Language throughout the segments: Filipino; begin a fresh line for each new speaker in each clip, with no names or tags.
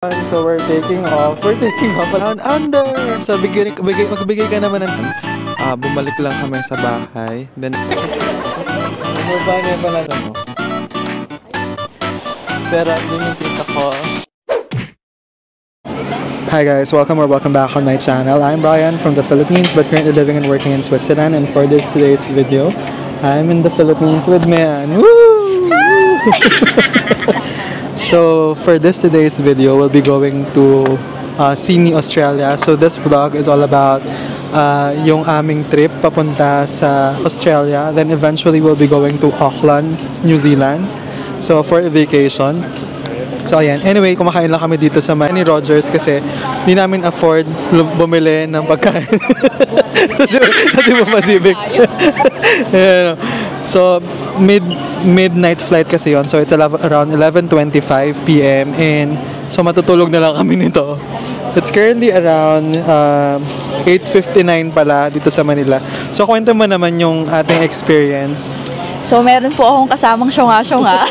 So we're taking off. Down under. So magbigay ka naman ng bumalik lang kami sa bahay. Then bumaba niya pala mo. Pero yun yung tita ko. Hi guys, welcome back on my channel. I'm Brian from the Philippines but currently living and working in Switzerland, and for today's video, I'm in the Philippines with Mian. Woo! So for today's video, we'll be going to Sydney, Australia. So this vlog is all about yung aming trip papunta sa Australia. Then eventually we'll be going to Auckland, New Zealand. So for a vacation. So ayan, anyway, kumakain lang kami dito sa Manny Rogers kasi hindi namin afford bumili ng pagkain. Kasi pumasibig. So midnight flight kasi yon. So it's around 11:25 PM and so matutulog na lang kami nito. It's currently around 8:59 pala dito sa Manila. So kwento mo naman yung ating experience.
So, meron po akong kasamang syunga-syunga.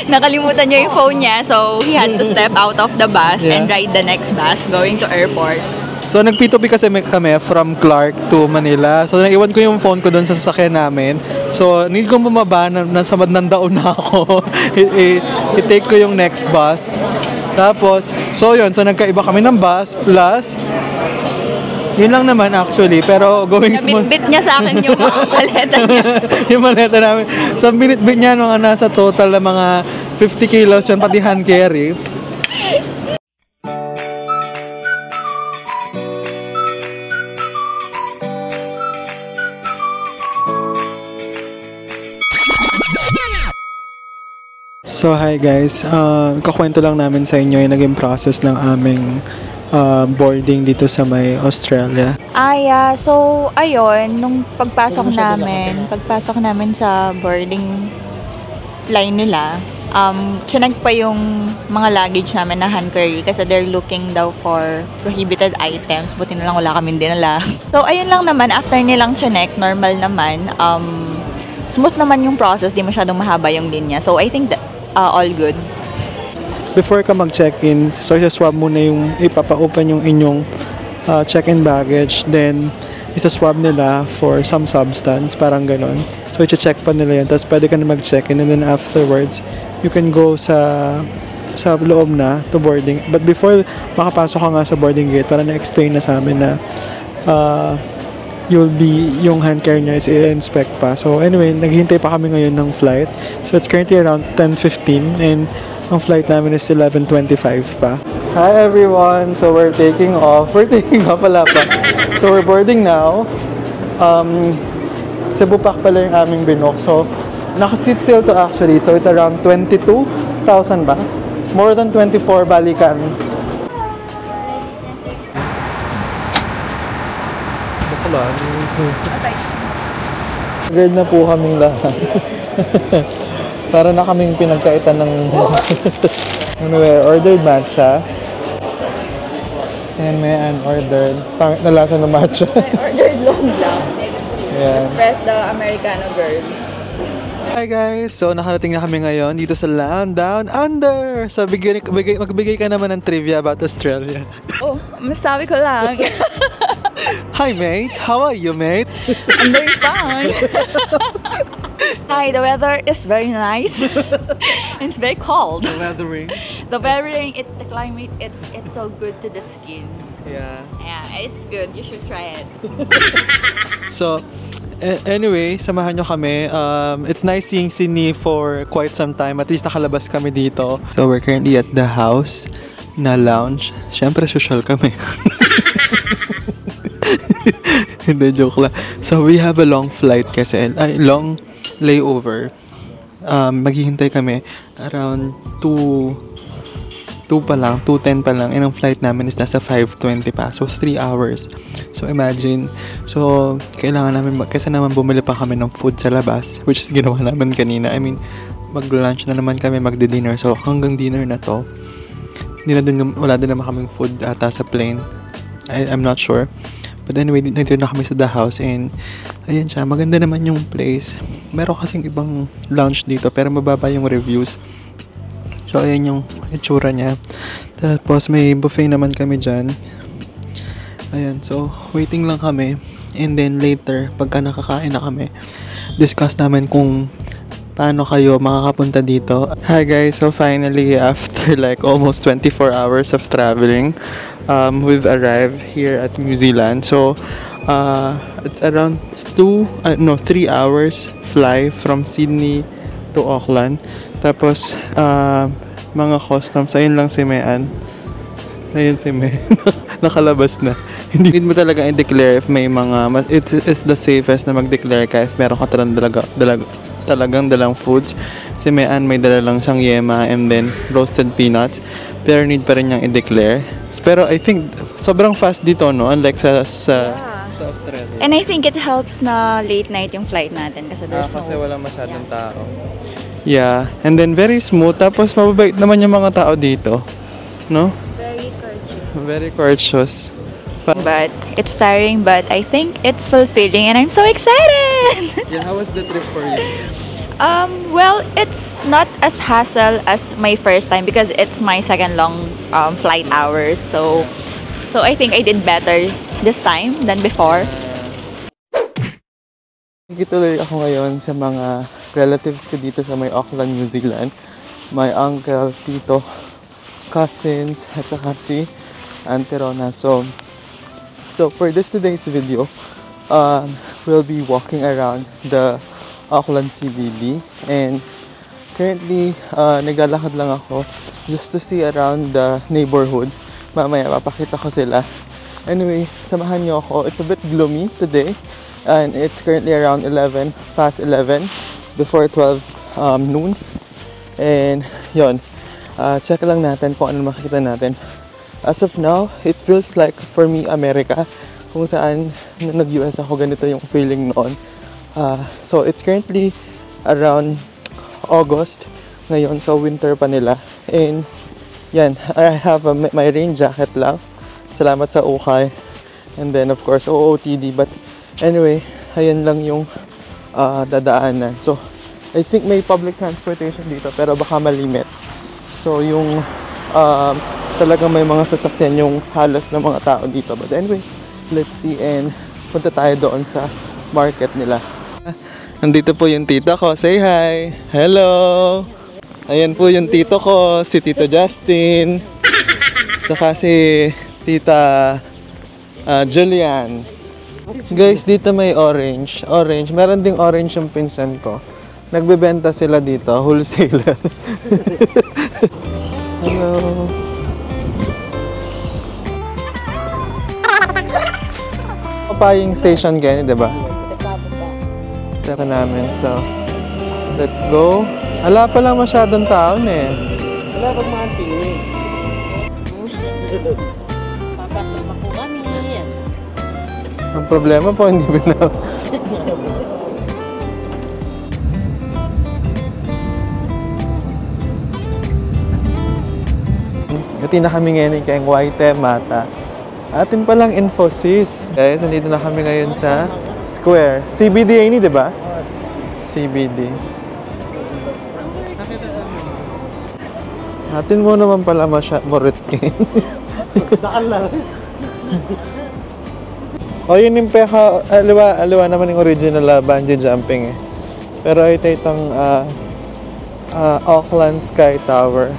Nakalimutan niya yung phone niya. So, he had to step out of the bus and ride the next bus going to airport.
So, nag-P2P kasi kami from Clark to Manila. So, naiwan ko yung phone ko doon sa sasakyan namin. So, need kong bumaba. Nasa Mandandaon na ako. I-take ko yung next bus. Tapos, so yun. So, nagkaiba kami ng bus. Plus, yun lang naman actually, pero going smooth.
Nabitbit niya sa akin yung mga maleta niya.
Yung maleta namin. So, binitbit niya mga nasa total na mga 50 kilos yun, pati hand carry. So, hi guys. Kakwento lang namin sa inyo yung naging process ng aming boarding dito sa may Australia.
So ayun, nung pagpasok namin sa boarding line nila, chinek pa yung mga luggage namin na hand carry kasi they're looking daw for prohibited items. Buti na lang wala kaming dinala. So ayun lang naman, after nilang chinek, normal naman. Smooth naman yung process, di masyadong mahaba yung linya. So I think that all good.
Before ka mag-check-in, so isa-swab muna yung ipapa-open yung inyong check-in baggage, then isa-swab nila for some substance, parang ganon. So i-check pa nila yun, tapos pwede ka na mag-check-in, and then afterwards you can go sa loob na to boarding. But before makapasok ka nga sa boarding gate, para na-explain na sa amin na yung hand carry niya is i-inspect pa. So anyway, naghihintay pa kami ngayon ng flight. So it's currently around 10:15 and ang flight namin is 11:25 pa. Hi everyone! So we're taking off. We're taking off pala pa. So we're boarding now. Cebu Pac pala yung aming binook. So naka-seat sale to actually. So it's around 22,000 ba? More than 24 balikan. Bakulan. Grade na po kaming lahat. Para na kaming pinagkaitan ng anyway, ordered matcha. And may ordered pangit na lasa ng matcha.
Ordered long lang.
Yeah.
Express the Americano girl.
Hi guys! So nakarating na kami ngayon dito sa Land Down Under! So magbigay ka naman ng trivia about Australia.
Oh, masabi ko lang.
Hi mate! How are you mate?
I'm doing fine. Hi, the weather is very nice. It's very cold. The weathering, the climate, it's so good to the skin.
Yeah.
Yeah, it's good. You should try it.
So, anyway, samahan nyo kami. It's nice seeing Sydney for quite some time. At least nakalabas kami dito. So, we're currently at the house na lounge. Siyempre, social kami. Hindi, joke lang. So, we have a long flight kasi. Long layover. Maghihintay kami around 2:10 pa lang. And ang flight namin is nasa 5:20 pa. So, 3 hours. So, imagine. So, kailangan namin, kasi naman bumili pa kami ng food sa labas, which is ginawa namin kanina. I mean, mag-lunch na naman kami, magdi-dinner. So, hanggang dinner na to. Wala din naman kaming food ata sa plane. I'm not sure. But anyway, nandito na kami sa the house and ayan siya, maganda naman yung place. Meron kasing ibang lounge dito pero mababa yung reviews. So, ayan yung itsura niya. Tapos, may buffet naman kami dyan. Ayan, so, waiting lang kami. And then, later, pagka nakakain na kami, discuss namin kung paano kayo makakapunta dito. Hi guys, so finally, after like almost 24 hours of traveling, we've arrived here at New Zealand. So, it's around 3 hours fly from Sydney to Auckland. Tapos, mga customs, ayun lang si Mean. Ayun si Mean. Nakalabas na. Hindi mo talaga i-declare if may mga, it's the safest na mag-declare ka if meron ka talagang dalang foods. Si Mean may dala lang siyang yema and then roasted peanuts. Pero need pa rin niyang i-declare. Pero I think sobrang fast dito, no? Unlike sa Australia.
And I think it helps na late night yung flight natin kasi
kasi walang masyadong tao. Yeah. And then very smooth. Tapos mababait naman yung mga tao dito. No?
Very courteous.
Very courteous.
But it's tiring, but I think it's fulfilling and I'm so excited!
Yeah, how was the trip for you?
Well, it's not as hassle as my first time because it's my second long flight hours. So I think I did better this time than before.
Nakikituloy ako ngayon sa mga relatives ko dito sa may Auckland, New Zealand. My uncle, tito, cousins, at saka si Auntie Rona. So for today's video, we'll be walking around the Auckland CBD, and currently naglalakad lang ako just to see around the neighborhood. Mamaya papakita ko sila. Anyway, samahan niyo ako. It's a bit gloomy today and it's currently around 11 before 12 noon, and yon, check lang natin kung ano makikita natin. As of now, it feels like for me America, kung saan nung nag-US ako ganito yung feeling noon. So it's currently around August ngayon, so winter pa nila. And yan, I have my rain jacket lang. Salamat sa ukay. And then of course OOTD, but anyway, ayan lang yung dadaanan. So I think may public transportation dito pero baka malimit. So yung talagang may mga sasakyan yung halos ng mga tao dito. But anyway, let's see and punta tayo doon sa market nila. Nandito po yung tito ko. Say hi! Hello! Ayan po yung tito ko, si Tito Justin. Saka si Tita Julian. Guys, dito may orange. Meron ding orange yung pinsan ko. Nagbebenta sila dito, wholesaler. Hello! Papaying station ganyan, di ba? Check namin. So, let's go. Wala pa lang masyadong taon eh.
Wala pag mga tingin. Papasok pa po kami.
Ang problema po, hindi na. Ito na kami ngayon kay Waite Mata. Atin palang Infosys. Guys, nandito na kami ngayon sa Square. CBD ini, di ba? CBD. Atin mo naman pala Moritkin.
Daan lang.
O, yun yung aliwa naman yung original bungee jumping eh. Pero ito itong Auckland Sky Tower.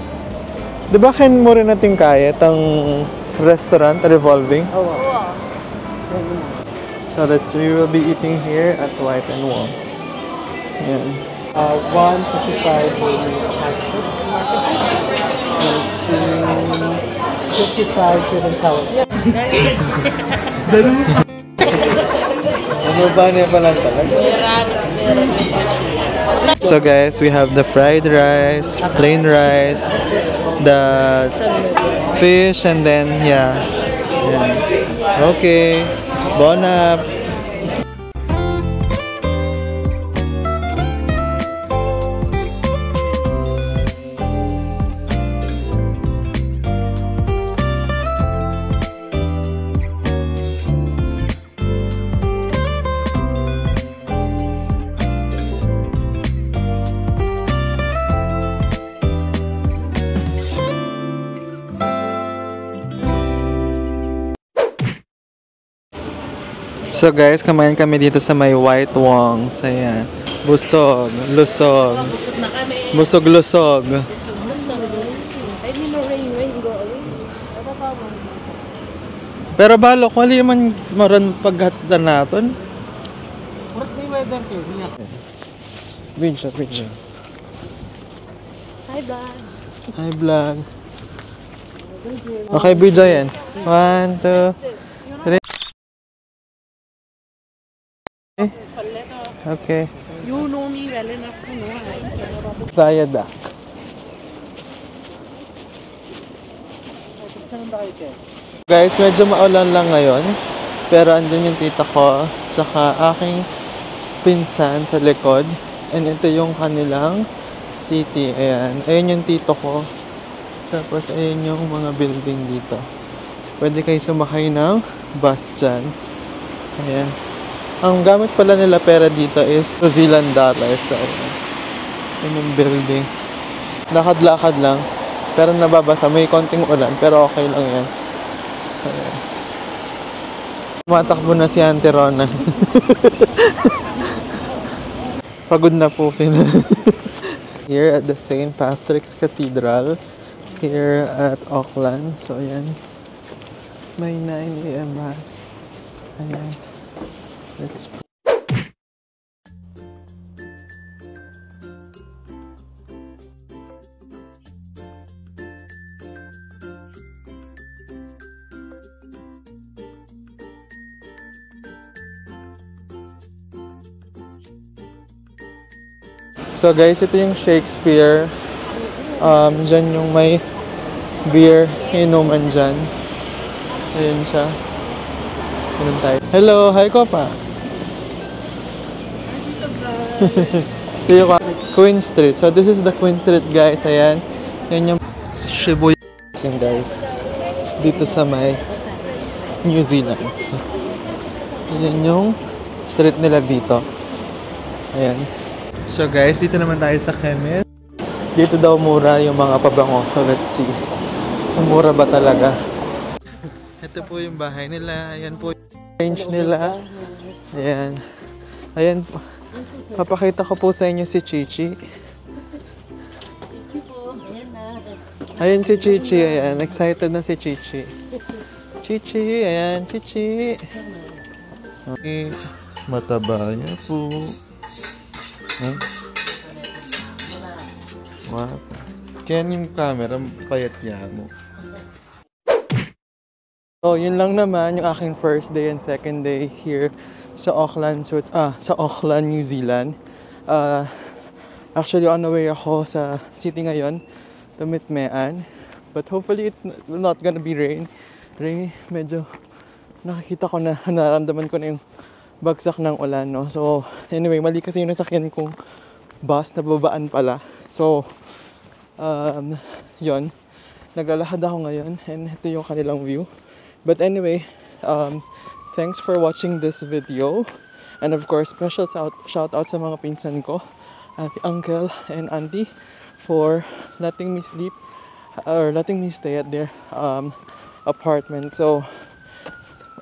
Di ba kin mo rin natin kaya itong restaurant revolving?
Oo.
So we will be eating here at White and Walls. Yan.
155 for the passport. 55 for the towel.
Ano ba niya pala talaga? So guys, we have the fried rice, plain rice, the fish, and then yeah. Okay, bon app. So guys, kumain kami dito sa may White Wongs. Ayan. Busog, lusog.
Busog na kami.
Busog, lusog.
Ay, di no rain, go away. Ano pa mo?
Pero balok, wali man maran paghatan natin.
What may weather to? Niya.
Video.
Hi, Dad.
Hi vlog. Okay, video yan. 1, 2, 3. Okay.
You know me well enough to know.
Bayad ah. Guys, medyo maulan lang ngayon. Pero andun yung tita ko, tsaka aking pinsan sa likod. And ito yung kanilang city. Ayan. Ayan yung tito ko. Tapos ayan yung mga building dito. So, pwede kayo sumakay ng bus dyan. Ayan. Ang gamit pala nila pera dito is New Zealand dollars. So, ayan yung building. Lakad-lakad lang. Pero nababasa. May konting ulan. Pero okay lang yan. So, ayan. Tumatakbo na si Auntie Rona. Pagod na po sila. Here at the St. Patrick's Cathedral. Here at Auckland. So, ayan. May 9 a.m. mass. Ayan. Let's pray. So guys, ito yung Shakespeare. Dyan yung may beer, inuman dyan. Ayan siya. Ganun tayo. Hello, hi ko pa. Queen Street. So this is the Queen Street guys. Ayan. Yan yung Shibuya guys. Dito sa may New Zealand. So, yan yung street nila dito. Ayan. So guys, dito naman tayo sa chemist. Dito daw mura yung mga pabango. So let's see. Mura ba talaga? Ito po yung bahay nila. Ayan po yung range nila. Ayan. Ayan po. Papakita ko po sa inyo si Chichi. Ayan si Chichi. Ayan. Excited na si Chichi. Chichi. Ayan. Chichi.
Okay. Mataba niya po. Huh? Wow. Kaya yung camera, payat niya mo.
So, yun lang naman yung aking first day and second day here sa Auckland, sa Auckland, New Zealand. Actually, on the way ako sa city ngayon to meet Mean. But hopefully, it's not gonna be rain. Medyo nakikita ko na, naramdaman ko na yung bagsak ng ulan, no? So, anyway, mali kasi yung nasakyan kong bus na babaan pala. So, yun. Naglalakad ako ngayon and ito yung kanilang view. But anyway, thanks for watching this video. And of course, special shout out sa mga pinsan ko, uncle and auntie, for letting me sleep or letting me stay at their apartment. So,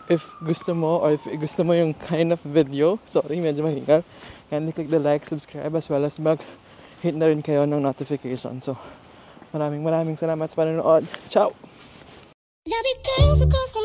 if gusto mo yung kind of video, sorry, medyo mahingal, kindly click the like, subscribe, as well as mag-hit na rin kayo ng notification. So, maraming salamat sa panonood. Ciao!
Love it goes across the